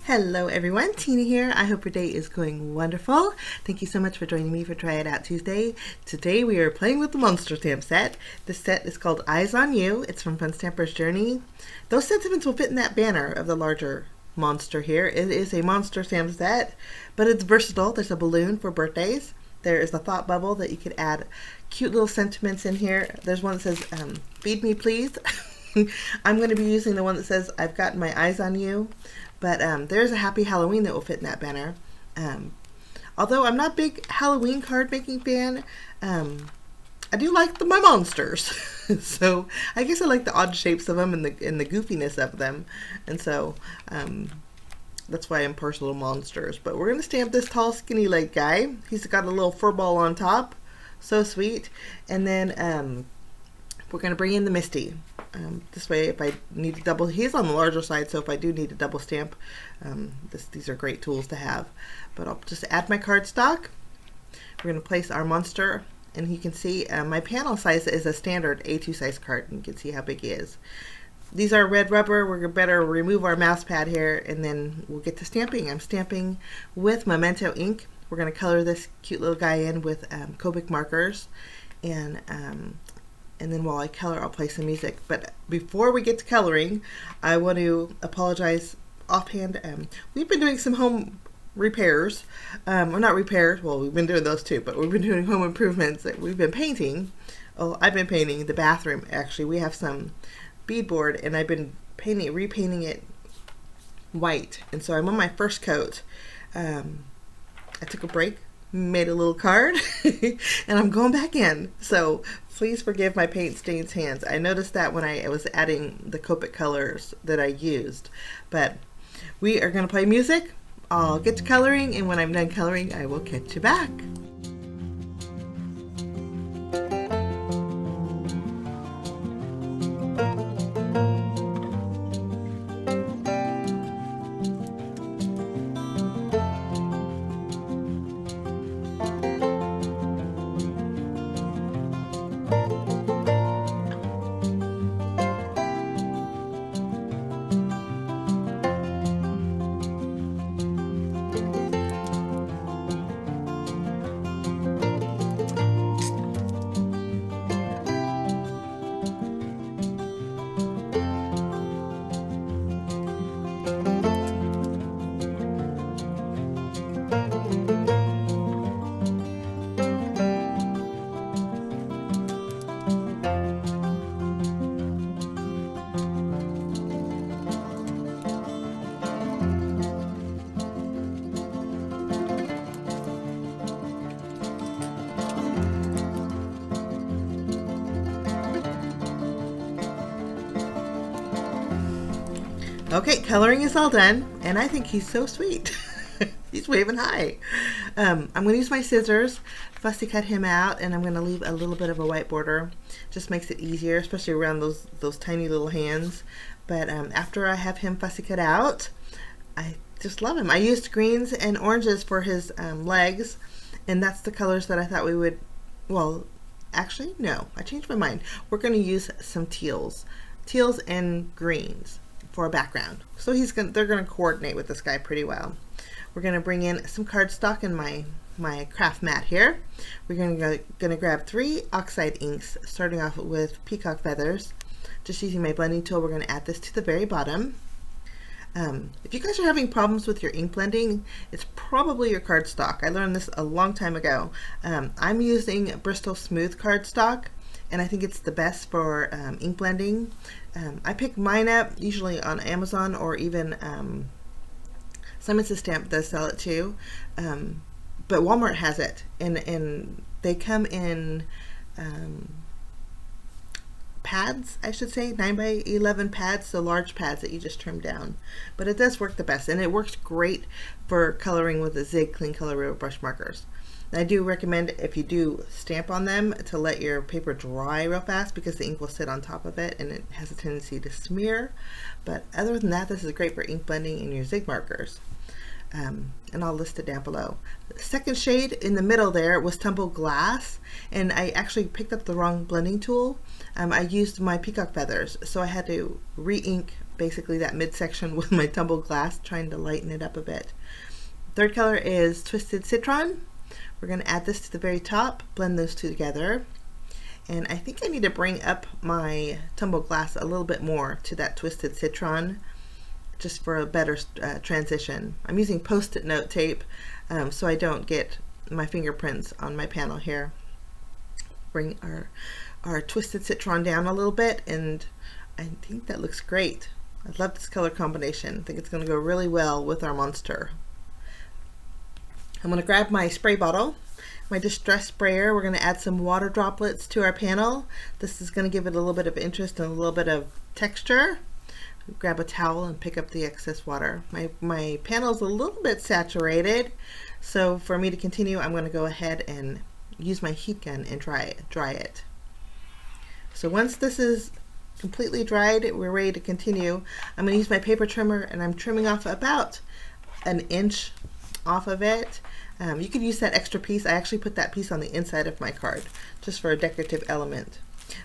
Hello everyone, Tina here. I hope your day is going wonderful. Thank you so much for joining me for Try It Out Tuesday. Today we are playing with the monster stamp set. This set is called Eyes on You. It's from Fun Stamper's Journey. Those sentiments will fit in that banner of the larger monster here. It is a monster stamp set, but it's versatile. There's a balloon for birthdays. There is a thought bubble that you could add cute little sentiments in here. There's one that says, feed me please. I'm going to be using the one that says, I've got my eyes on you. But there's a Happy Halloween that will fit in that banner. Although I'm not a big Halloween card making fan, I do like my monsters. So I guess I like the odd shapes of them and the goofiness of them. And so that's why I'm partial to monsters. But we're going to stamp this tall skinny leg guy. He's got a little fur ball on top. So sweet. And then we're going to bring in the Misty. This way, if I need to double, he's on the larger side, so if I do need to double stamp, these are great tools to have. But I'll just add my cardstock. We're going to place our monster, and you can see my panel size is a standard A2 size card, and you can see how big he is. These are red rubber. We're better remove our mouse pad here, and then we'll get to stamping. I'm stamping with Memento ink. We're going to color this cute little guy in with Copic markers, and then while I color, I'll play some music. But before we get to coloring, I want to apologize offhand. We've been doing some home repairs. Well, not repairs. Well, we've been doing those too, but we've been doing home improvements. We've been painting. Oh, I've been painting the bathroom. Actually, we have some beadboard, and I've been repainting it white. And so I'm on my first coat. I took a break, made a little card, and I'm going back in. So please forgive my paint stains hands. I noticed that when I was adding the Copic colors that I used. But we are going to play music. I'll get to coloring, and when I'm done coloring, I will catch you back. Okay, coloring is all done, and I think he's so sweet. He's waving high. I'm going to use my scissors, fussy cut him out, and I'm going to leave a little bit of a white border. Just makes it easier, especially around those tiny little hands. But after I have him fussy cut out, I just love him. I used greens and oranges for his legs, and that's the colors that I thought we would, well, actually, no, I changed my mind. We're going to use some teals and greens for a background. So they're going to coordinate with this guy pretty well. We're going to bring in some cardstock in my craft mat here. We're going to grab 3 oxide inks, starting off with peacock feathers. Just using my blending tool, we're going to add this to the very bottom. If you guys are having problems with your ink blending, it's probably your cardstock. I learned this a long time ago. I'm using Bristol Smooth cardstock, and I think it's the best for ink blending. I pick mine up usually on Amazon, or even Simon's Stamp does sell it too, but Walmart has it, and they come in pads, I should say, 9x11 pads, so large pads that you just trim down. But it does work the best, and it works great for coloring with the Zig Clean Color Real brush markers. And I do recommend, if you do stamp on them, to let your paper dry real fast, because the ink will sit on top of it and it has a tendency to smear. But other than that, this is great for ink blending and your Zig markers. and I'll list it down below. The second shade in the middle there was Tumbled Glass, and I actually picked up the wrong blending tool. I used my peacock feathers, so I had to re-ink basically that midsection with my Tumbled Glass, trying to lighten it up a bit. Third color is Twisted Citron. We're going to add this to the very top, blend those two together. And I think I need to bring up my Tumbled Glass a little bit more to that Twisted Citron, just for a better transition. I'm using Post-it note tape so I don't get my fingerprints on my panel here. Bring our Twisted Citron down a little bit, and I think that looks great. I love this color combination. I think it's going to go really well with our monster. I'm going to grab my spray bottle, my distress sprayer. We're going to add some water droplets to our panel. This is going to give it a little bit of interest and a little bit of texture. Grab a towel and pick up the excess water. My panel is a little bit saturated, so for me to continue, I'm going to go ahead and use my heat gun and dry it. So once this is completely dried, we're ready to continue. I'm going to use my paper trimmer, and I'm trimming off about an inch off of it. You could use that extra piece. I actually put that piece on the inside of my card just for a decorative element.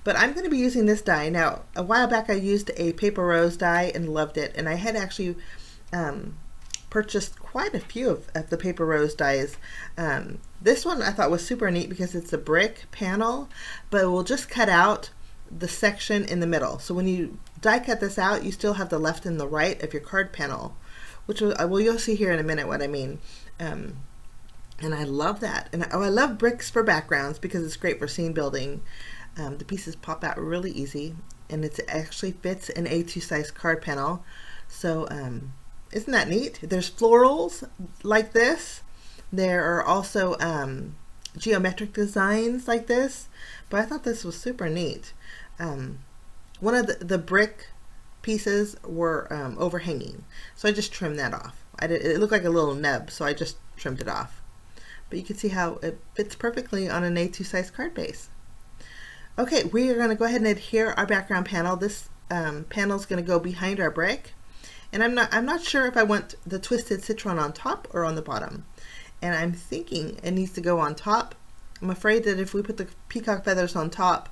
But I'm going to be using this die. Now, a while back I used a paper rose die and loved it, and I had actually purchased quite a few of the paper rose dies. This one I thought was super neat because it's a brick panel, but it will just cut out the section in the middle. So when you die cut this out, you still have the left and the right of your card panel, which well, you'll see here in a minute what I mean. And I love that. And I love bricks for backgrounds because it's great for scene building. The pieces pop out really easy, and it actually fits an A2 size card panel. So isn't that neat? There's florals like this. There are also geometric designs like this, but I thought this was super neat. One of the brick pieces were overhanging, so I just trimmed that off. It looked like a little nub, so I just trimmed it off. But you can see how it fits perfectly on an A2 size card base. Okay, we are going to go ahead and adhere our background panel. This panel is going to go behind our brick, and I'm not sure if I want the Twisted Citron on top or on the bottom, and I'm thinking it needs to go on top. I'm afraid that if we put the peacock feathers on top,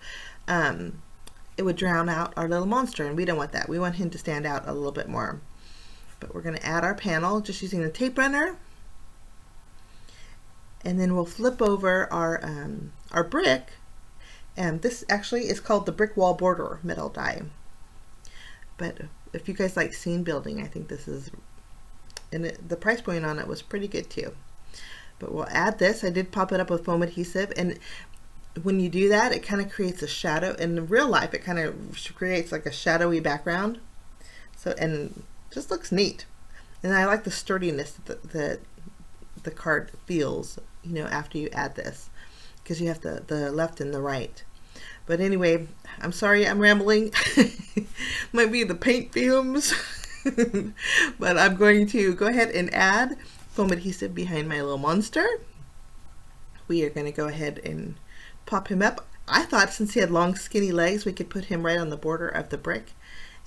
it would drown out our little monster, and we don't want that. We want him to stand out a little bit more. But we're going to add our panel just using the tape runner, and then we'll flip over our brick. And this actually is called the Brick Wall Border metal die. But if you guys like scene building, I think this is, and the price point on it was pretty good too. But we'll add this. I did pop it up with foam adhesive, and when you do that, it kind of creates a shadow. In real life, it kind of creates like a shadowy background. So, and just looks neat. And I like the sturdiness that the card feels, you know, after you add this, because you have the left and the right. But anyway, I'm sorry I'm rambling. Might be the paint fumes. But I'm going to go ahead and add foam adhesive behind my little monster. We are going to go ahead and pop him up. I thought since he had long skinny legs, we could put him right on the border of the brick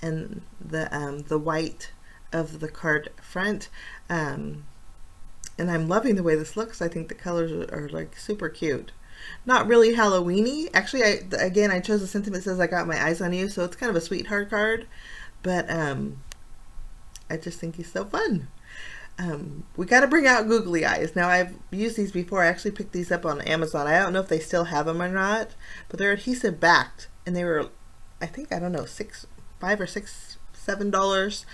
and the white of the card front. And I'm loving the way this looks. I think the colors are like super cute. Not really Halloween-y. Actually, I chose a sentiment that says I got my eyes on you, so it's kind of a sweetheart card, but I just think he's so fun. We got to bring out Googly Eyes. Now, I've used these before. I actually picked these up on Amazon. I don't know if they still have them or not, but they're adhesive backed, and they were, I think, I don't know, $5 or $7.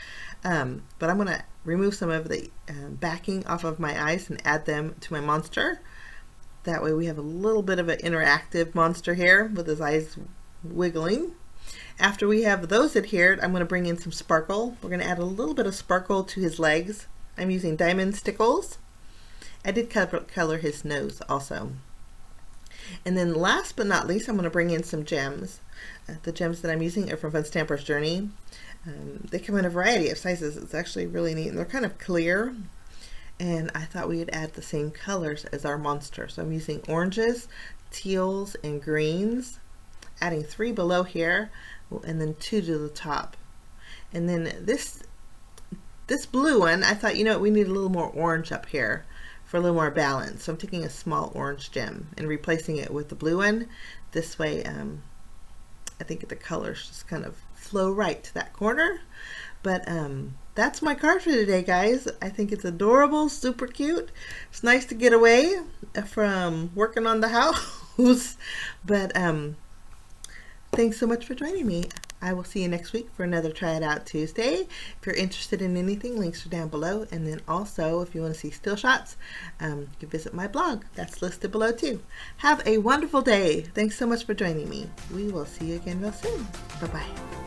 But I'm going to remove some of the backing off of my eyes and add them to my monster. That way we have a little bit of an interactive monster here with his eyes wiggling. After we have those adhered, I'm going to bring in some sparkle. We're going to add a little bit of sparkle to his legs. I'm using diamond stickles. I did color his nose also. And then last but not least, I'm going to bring in some gems. The gems that I'm using are from Fun Stamper's Journey. They come in a variety of sizes. It's actually really neat, and they're kind of clear. And I thought we would add the same colors as our monster. So I'm using oranges, teals, and greens. Adding 3 below here, and then 2 to the top. And then this this blue one, I thought, you know what, we need a little more orange up here for a little more balance. So I'm taking a small orange gem and replacing it with the blue one. This way, I think the colors just kind of flow right to that corner. But that's my card for today, guys. I think it's adorable, super cute. It's nice to get away from working on the house. But thanks so much for joining me. I will see you next week for another Try It Out Tuesday. If you're interested in anything, links are down below. And then also, if you want to see still shots, you can visit my blog. That's listed below too. Have a wonderful day. Thanks so much for joining me. We will see you again real soon. Bye-bye.